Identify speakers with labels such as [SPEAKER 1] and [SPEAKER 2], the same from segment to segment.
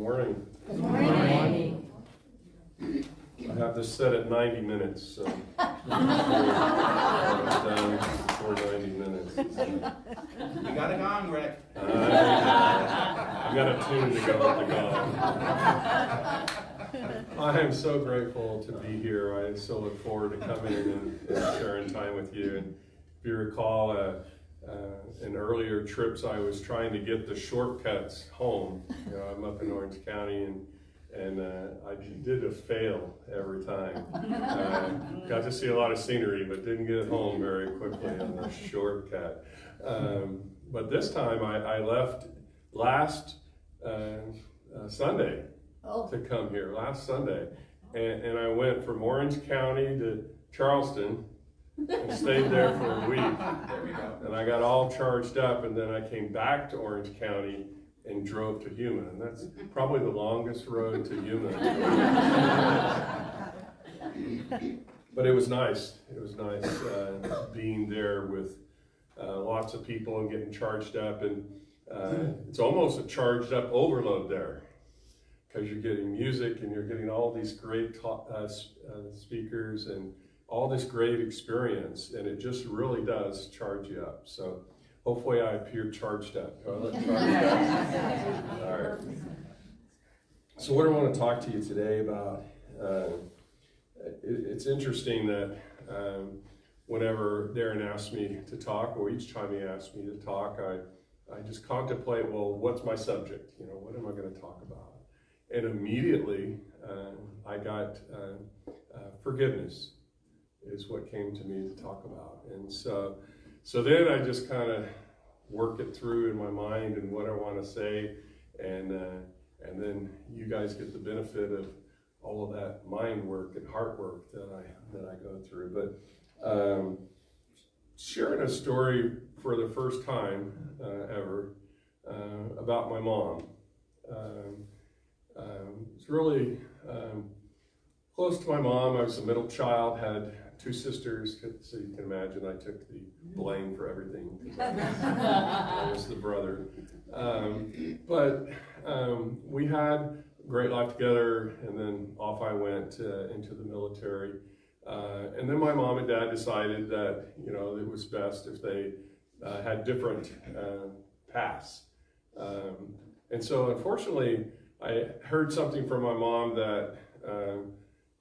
[SPEAKER 1] morning.
[SPEAKER 2] Good morning.
[SPEAKER 1] I have this set at 90 minutes, so I'm done before 90 minutes.
[SPEAKER 3] You got a gong, Rick.
[SPEAKER 1] I got a tune to go with the gong. I am so grateful to be here. I so look forward to coming in and sharing time with you. And if you recall, in earlier trips, I was trying to get the shortcuts home. You know, I'm up in Orange County, and I did a fail every time. Got to see a lot of scenery, but didn't get home very quickly on the shortcut. But this time I left last Sunday to come here, last Sunday. And I went from Orange County to Charleston and stayed there for a week.
[SPEAKER 3] There we go. And
[SPEAKER 1] I got all charged up, and then I came back to Orange County and drove to Yuma, and that's probably the longest road to Yuma. But it was nice. It was nice being there with lots of people and getting charged up, and it's almost a charged up overload there because you're getting music and you're getting all these great speakers and all this great experience, and it just really does charge you up. So hopefully I appear charged up. All right. So what I want to talk to you today about, it's interesting that whenever Darren asks me to talk, or each time he asks me to talk, I just contemplate, well, what's my subject? You know, what am I going to talk about? And immediately I got forgiveness is what came to me to talk about. And so then I just kind of work it through in my mind and what I want to say, and then you guys get the benefit of all of that mind work and heart work that I go through. But sharing a story for the first time ever about my mom. It's really close to my mom. I was the middle child, had two sisters, so you can imagine I took the blame for everything because I was the brother. But we had a great life together, and then off I went into the military. And then my mom and dad decided that, you know, it was best if they had different paths. And so unfortunately, I heard something from my mom that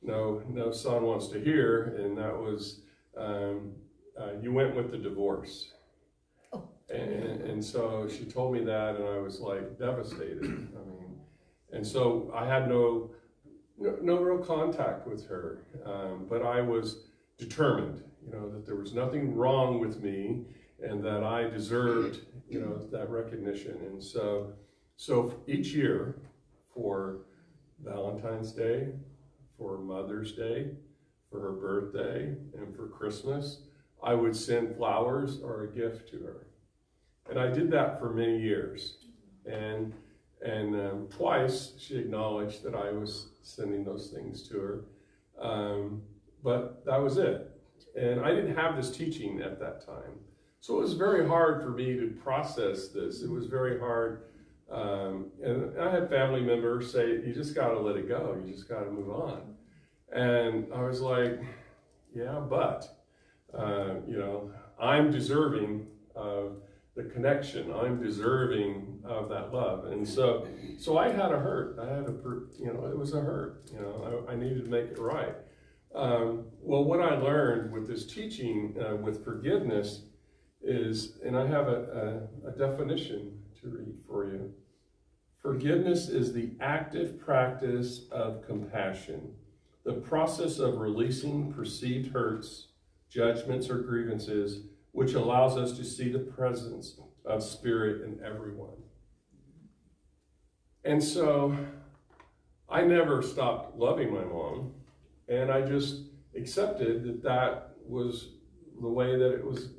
[SPEAKER 1] no son wants to hear, and that was you went with the divorce. Oh. And so she told me that, and I was like devastated. I mean, and so I had no real contact with her, but I was determined, you know, that there was nothing wrong with me, and that I deserved, you know, that recognition. And so each year, for Valentine's Day, for Mother's Day, for her birthday, and for Christmas, I would send flowers or a gift to her. And I did that for many years. And twice she acknowledged that I was sending those things to her. But that was it. And I didn't have this teaching at that time. So it was very hard for me to process this. It was very hard. And I had family members say, you just got to let it go. You just got to move on. And I was like, yeah, but, you know, I'm deserving of the connection. I'm deserving of that love. And so I had a hurt. You know, it was a hurt. You know, I needed to make it right. Well, what I learned with this teaching with forgiveness is, and I have a definition to read for you. Forgiveness is the active practice of compassion, the process of releasing perceived hurts, judgments, or grievances, which allows us to see the presence of Spirit in everyone. And so I never stopped loving my mom, and I just accepted that was the way that it was,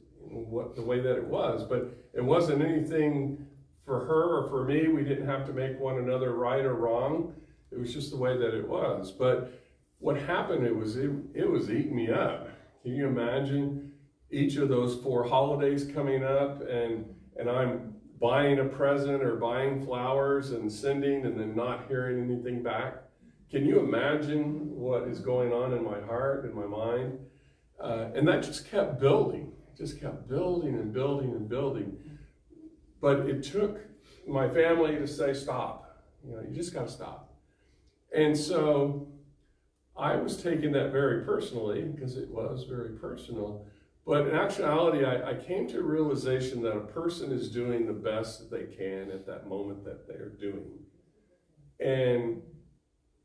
[SPEAKER 1] but it wasn't anything for her or for me. We didn't have to make one another right or wrong. It was just the way that it was. But what happened, it was eating me up. Can you imagine each of those 4 holidays coming up, and I'm buying a present or buying flowers and sending and then not hearing anything back. Can you imagine what is going on in my heart and my mind? And that just kept building, and building and building. But it took my family to say, stop. You just got to stop. And so I was taking that very personally, because it was very personal. But in actuality, I came to a realization that a person is doing the best that they can at that moment that they're doing. And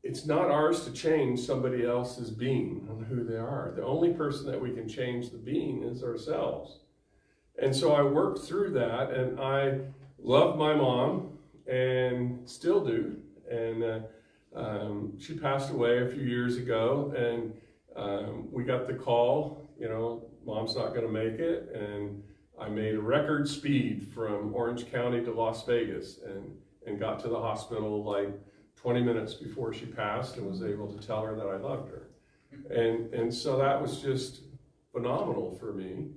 [SPEAKER 1] it's not ours to change somebody else's being and who they are. The only person that we can change the being is ourselves. And so I worked through that, and I love my mom and still do. And she passed away a few years ago, and we got the call, Mom's not going to make it. And I made a record speed from Orange County to Las Vegas and got to the hospital like 20 minutes before she passed, and was able to tell her that I loved her. And so that was just phenomenal for me.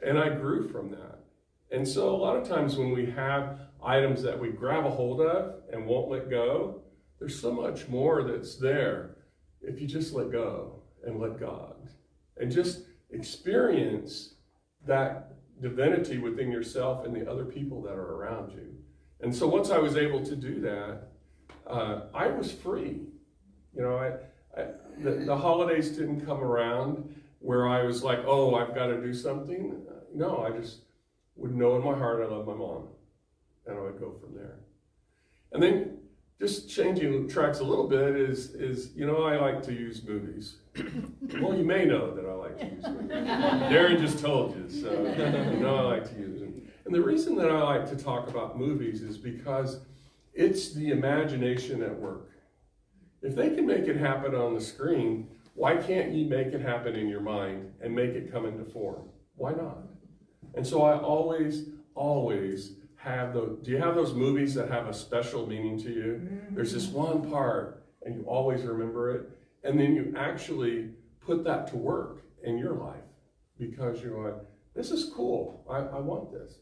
[SPEAKER 1] And I grew from that. And so a lot of times when we have items that we grab a hold of and won't let go, there's so much more that's there if you just let go and let God. And just experience that divinity within yourself and the other people that are around you. And so once I was able to do that, I was free. The holidays didn't come around where I was like, oh, I've got to do something. No, I just would know in my heart I love my mom, and I would go from there. And then just changing tracks a little bit is I like to use movies. Well, you may know that I like to use movies. Darren just told you, so I like to use them. And the reason that I like to talk about movies is because it's the imagination at work. If they can make it happen on the screen, why can't you make it happen in your mind and make it come into form? Why not? And so I always have those. Do you have those movies that have a special meaning to you? Mm-hmm. There's this one part, and you always remember it, and then you actually put that to work in your life because you're like, this is cool. I want this.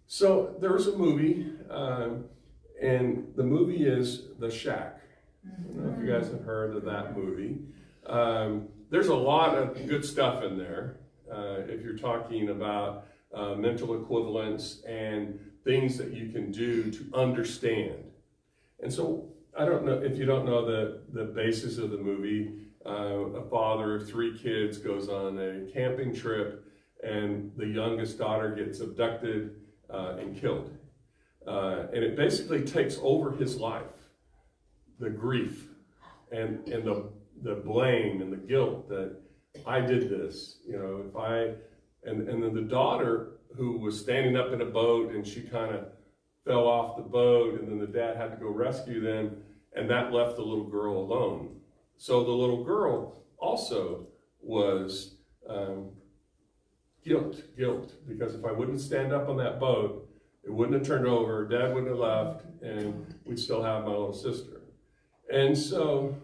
[SPEAKER 1] So there's a movie, and the movie is The Shack. I don't know if you guys have heard of that movie. There's a lot of good stuff in there. If you're talking about mental equivalence and things that you can do to understand. And so I don't know if you don't know the basis of the movie. A father of 3 kids goes on a camping trip, and the youngest daughter gets abducted and killed. And it basically takes over his life, the grief and the blame and the guilt that I did this, and then the daughter who was standing up in a boat, and she kind of fell off the boat, and then the dad had to go rescue them, and that left the little girl alone. So the little girl also was guilt, because if I wouldn't stand up on that boat, it wouldn't have turned over, Dad wouldn't have left, and we'd still have my little sister. And so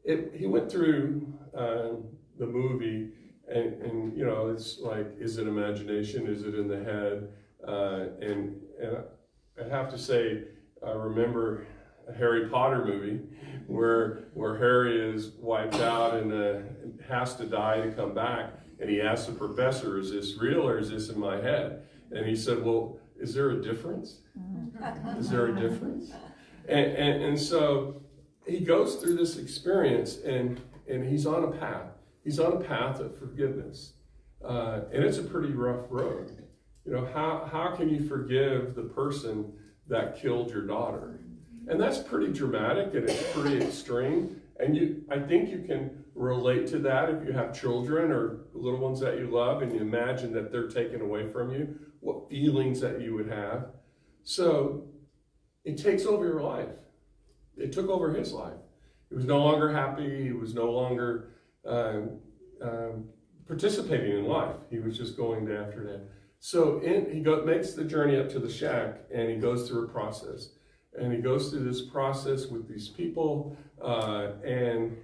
[SPEAKER 1] he went through the movie, and it's like, is it imagination? Is it in the head? And I have to say, I remember a Harry Potter movie where Harry is wiped out and has to die to come back. And he asked the professor, is this real or is this in my head? And he said, well, is there a difference? Is there a difference? And so he goes through this experience, and he's on a path. He's on a path of forgiveness. And it's a pretty rough road. How can you forgive the person that killed your daughter? And that's pretty dramatic, and it's pretty extreme. And I think you can relate to that if you have children or little ones that you love, and you imagine that they're taken away from you, what feelings that you would have. So it takes over your life. It took over his life. He was no longer happy. He was no longer participating in life. He was just going after that. So makes the journey up to the shack, and he goes through a process. And he goes through this process with these people, and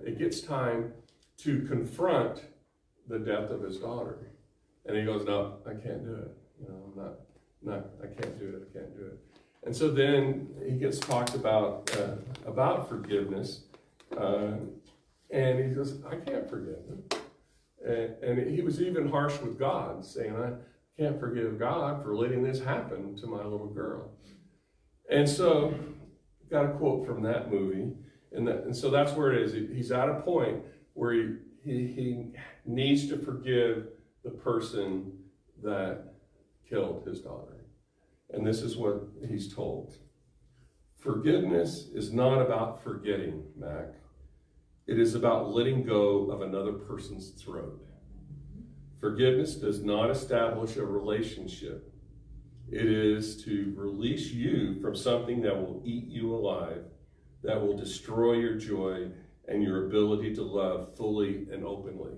[SPEAKER 1] it gets time to confront the death of his daughter. And he goes, no, I can't do it. No, I can't do it, I can't do it. And so then he gets talked about forgiveness, and he goes, I can't forgive him. And he was even harsh with God, saying, I can't forgive God for letting this happen to my little girl. And so, got a quote from that movie, and so that's where it is. He's at a point where he needs to forgive the person that killed his daughter. And this is what he's told. Forgiveness is not about forgetting, Mac. It is about letting go of another person's throat. Forgiveness does not establish a relationship. It is to release you from something that will eat you alive, that will destroy your joy and your ability to love fully and openly.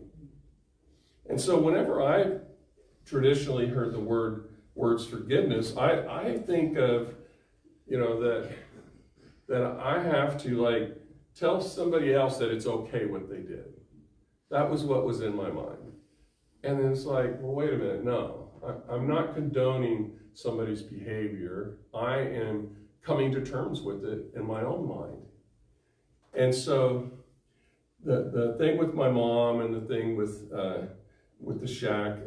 [SPEAKER 1] And so whenever I traditionally heard the words forgiveness, I think of, that I have to tell somebody else that it's okay what they did. That was what was in my mind. And then it's well, wait a minute, no. I'm not condoning somebody's behavior. I am coming to terms with it in my own mind. And so the thing with my mom and the thing with the shack,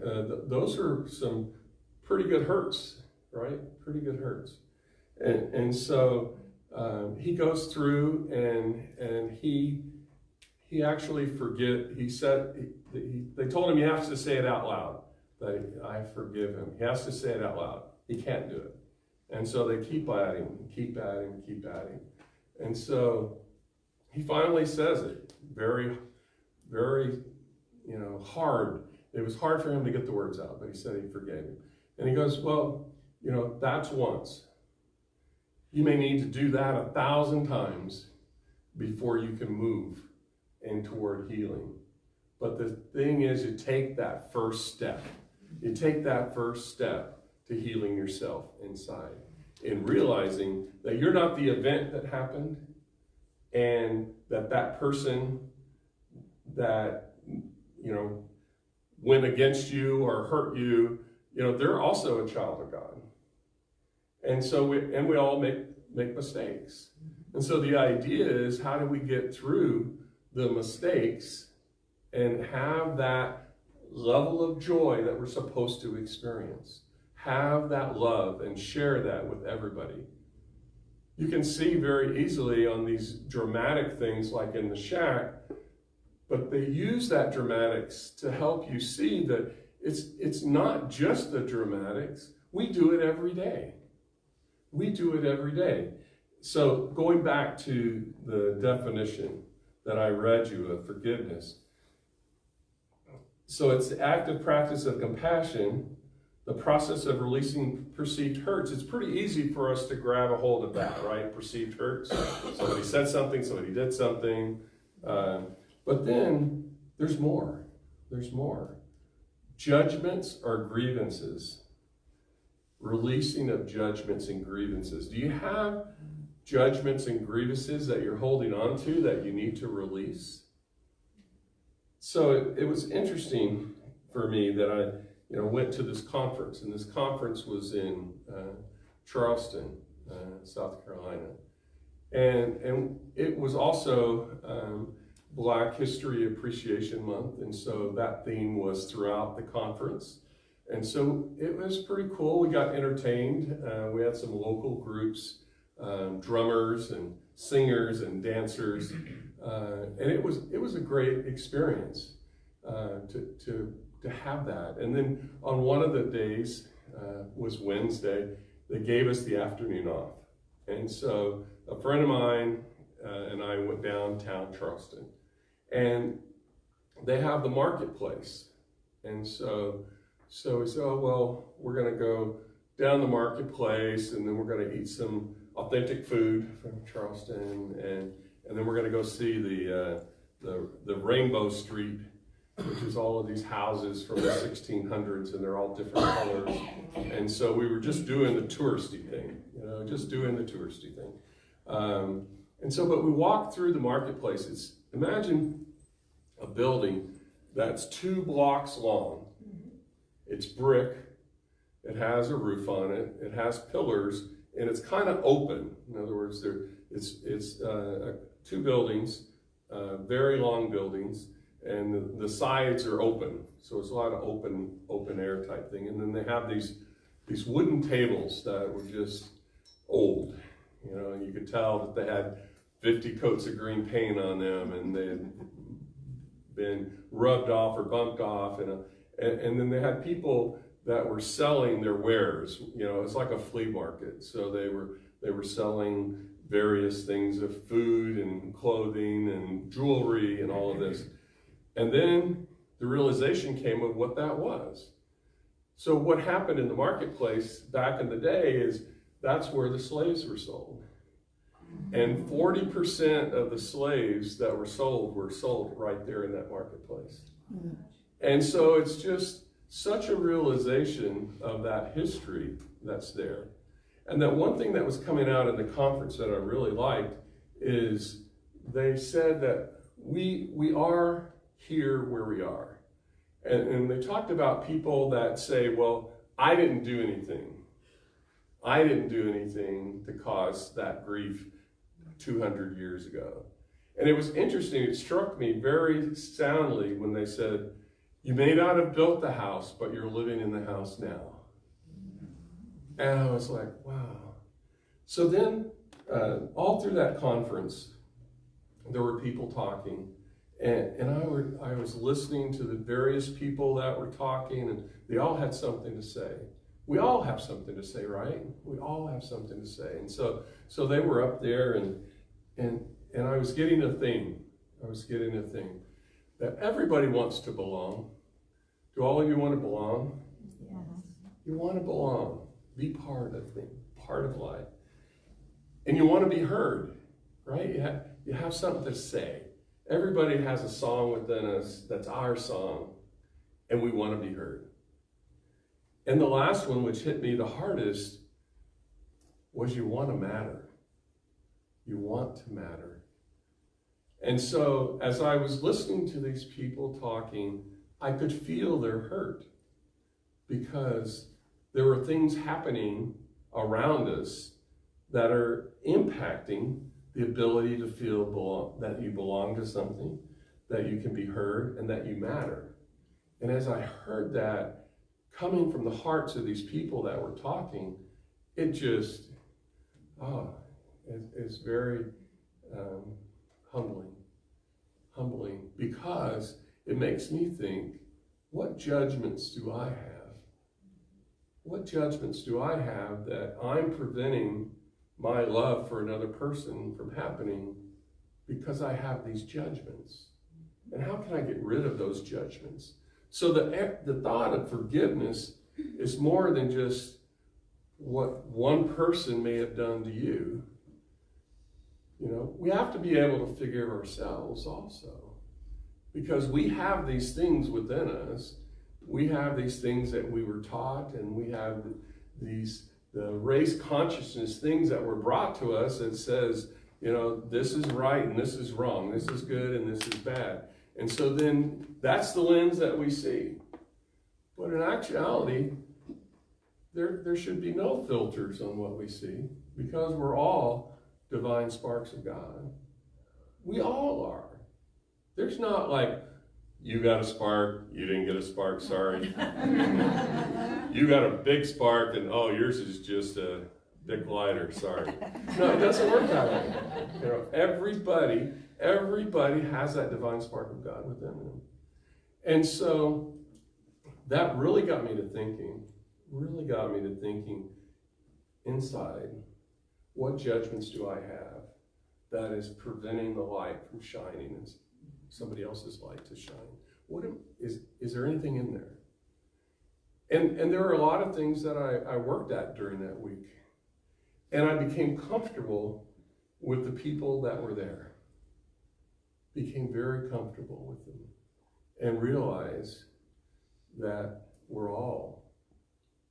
[SPEAKER 1] those are some pretty good hurts, right? Pretty good hurts. And so he goes through and he actually they told him he has to say it out loud, that I forgive him. He has to say it out loud. He can't do it. And so they keep at him. And so he finally says it very, very, hard. It was hard for him to get the words out, but he said he forgave him. And he goes, well, that's once. You may need to do that 1,000 times before you can move in toward healing. But the thing is, you take that first step. You take that first step to healing yourself inside, in realizing that you're not the event that happened, and that person that, went against you or hurt you, they're also a child of God. And so we all make mistakes. And so the idea is, how do we get through the mistakes and have that level of joy that we're supposed to experience? Have that love and share that with everybody. You can see very easily on these dramatic things like in the shack, but they use that dramatics to help you see that it's not just the dramatics. We do it every day. We do it every day. So going back to the definition that I read you of forgiveness. So it's the active practice of compassion, the process of releasing perceived hurts. It's pretty easy for us to grab a hold of that, right? Perceived hurts. Somebody said something, somebody did something. But then there's more. There's more. Judgments are grievances. Releasing of judgments and grievances. Do you have judgments and grievances that you're holding on to that you need to release? So it was interesting for me that I went to this conference, and this conference was in Charleston, South Carolina. And it was also Black History Appreciation Month, and so that theme was throughout the conference. And so it was pretty cool. We got entertained. We had some local groups, drummers and singers and dancers, and it was a great experience to have that. And then on one of the days was Wednesday. They gave us the afternoon off, and so a friend of mine and I went downtown Charleston, and they have the marketplace, and so we said, oh, well, we're going to go down the marketplace, and then we're going to eat some authentic food from Charleston, and then we're going to go see the Rainbow Street, which is all of these houses from the 1600s, and they're all different colors. And so we were just doing the touristy thing, and so, but we walked through the marketplace. Imagine a building that's 2 blocks long. It's brick. it has a roof on it, it has pillars, and it's kind of open. In other words, it's two buildings, very long buildings, and the sides are open. So it's a lot of open air type thing. And then they have these wooden tables that were just old, you know, and you could tell that they had 50 coats of green paint on them, and they had been rubbed off or bumped off, and then they had people that were selling their wares. You know, it's like a flea market. So they were selling various things of food and clothing and jewelry and all of this. And then the realization came of what that was. So what happened in the marketplace back in the day is that's where the slaves were sold. And 40% of the slaves that were sold right there in that marketplace. And so it's just such a realization of that history that's there. And that one thing that was coming out in the conference that I really liked is they said that we are here where we are. And they talked about people that say, well, I didn't do anything. I didn't do anything to cause that grief 200 years ago. And it was interesting, it struck me very soundly when they said, you may not have built the house, but you're living in the house now. And I was like, wow. So then, all through that conference, there were people talking, and I was listening to the various people that were talking, and they all had something to say. We all have something to say, right? We all have something to say. And so they were up there, and I was getting a thing. That everybody wants to belong. Do all of you want to belong?
[SPEAKER 2] Yes.
[SPEAKER 1] You want to belong. Be part of life. And you want to be heard, right? You have something to say. Everybody has a song within us that's our song, and we want to be heard. And the last one, which hit me the hardest, was you want to matter. You want to matter. And so as I was listening to these people talking, I could feel their hurt because there were things happening around us that are impacting the ability to feel that you belong to something, that you can be heard, and that you matter. And as I heard that coming from the hearts of these people that were talking, it just, it's very humbling, because it makes me think, what judgments do I have? What judgments do I have that I'm preventing my love for another person from happening because I have these judgments? And how can I get rid of those judgments? So the thought of forgiveness is more than just what one person may have done to you. You know, we have to be able to forgive ourselves also, because we have these things within us. We have these things that we were taught, and we have the race consciousness things that were brought to us that says, you know, this is right and this is wrong, this is good and this is bad. And so then that's the lens that we see. But in actuality, there should be no filters on what we see, because we're all divine sparks of God. We all are. There's not like, you got a spark, you didn't get a spark, sorry. You got a big spark, and oh, yours is just a big lighter, sorry. No, it doesn't work that way. You know, everybody has that divine spark of God within them. And so that really got me to thinking inside, what judgments do I have that is preventing the light from shining in somebody else's light to shine? Is there anything in there? And there are a lot of things that I worked at during that week. And I became comfortable with the people that were there. Became very comfortable with them. And realized that we're all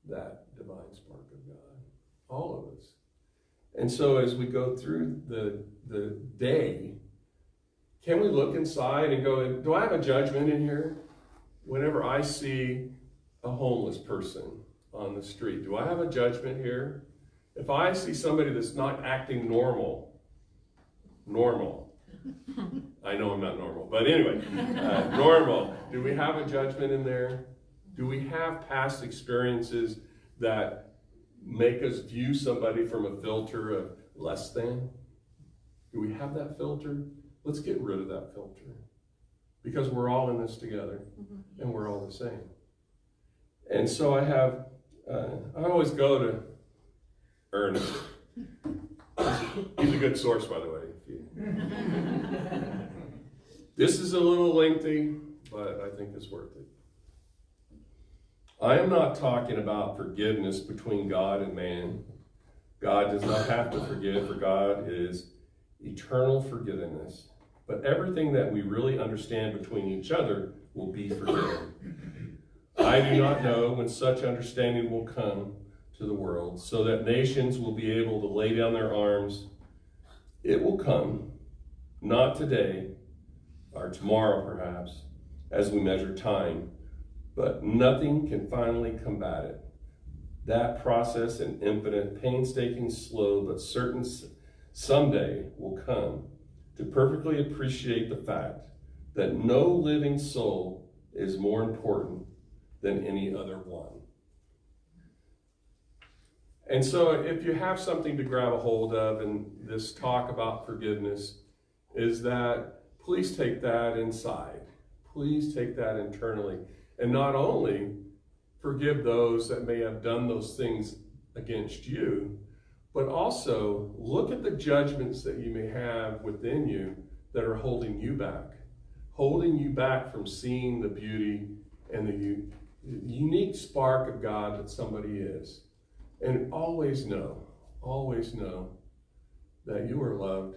[SPEAKER 1] that divine spark of God. All of us. And so as we go through the day, can we look inside and go, do I have a judgment in here? Whenever I see a homeless person, on the street? Do I have a judgment here? If I see somebody that's not acting normal, I know I'm not normal, but anyway, normal, do we have a judgment in there? Do we have past experiences that make us view somebody from a filter of less than? Do we have that filter? Let's get rid of that filter, because we're all in this together and we're all the same. And so I have, I always go to Ernest. He's a good source, by the way. This is a little lengthy, but I think it's worth it. I am not talking about forgiveness between God and man. God does not have to forgive, for God is eternal forgiveness. But everything that we really understand between each other will be forgiven. I do not know when such understanding will come to the world, so that nations will be able to lay down their arms. It will come, not today, or tomorrow perhaps, as we measure time, but nothing can finally combat it. That process, an infinite, painstaking, slow, but certain someday will come to perfectly appreciate the fact that no living soul is more important than any other one. And so if you have something to grab a hold of in this talk about forgiveness, is that please take that inside. Please take that internally. And not only forgive those that may have done those things against you, but also look at the judgments that you may have within you that are holding you back from seeing the beauty and the unique spark of God that somebody is. And always know that you are loved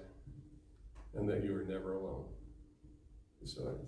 [SPEAKER 1] and that you are never alone. So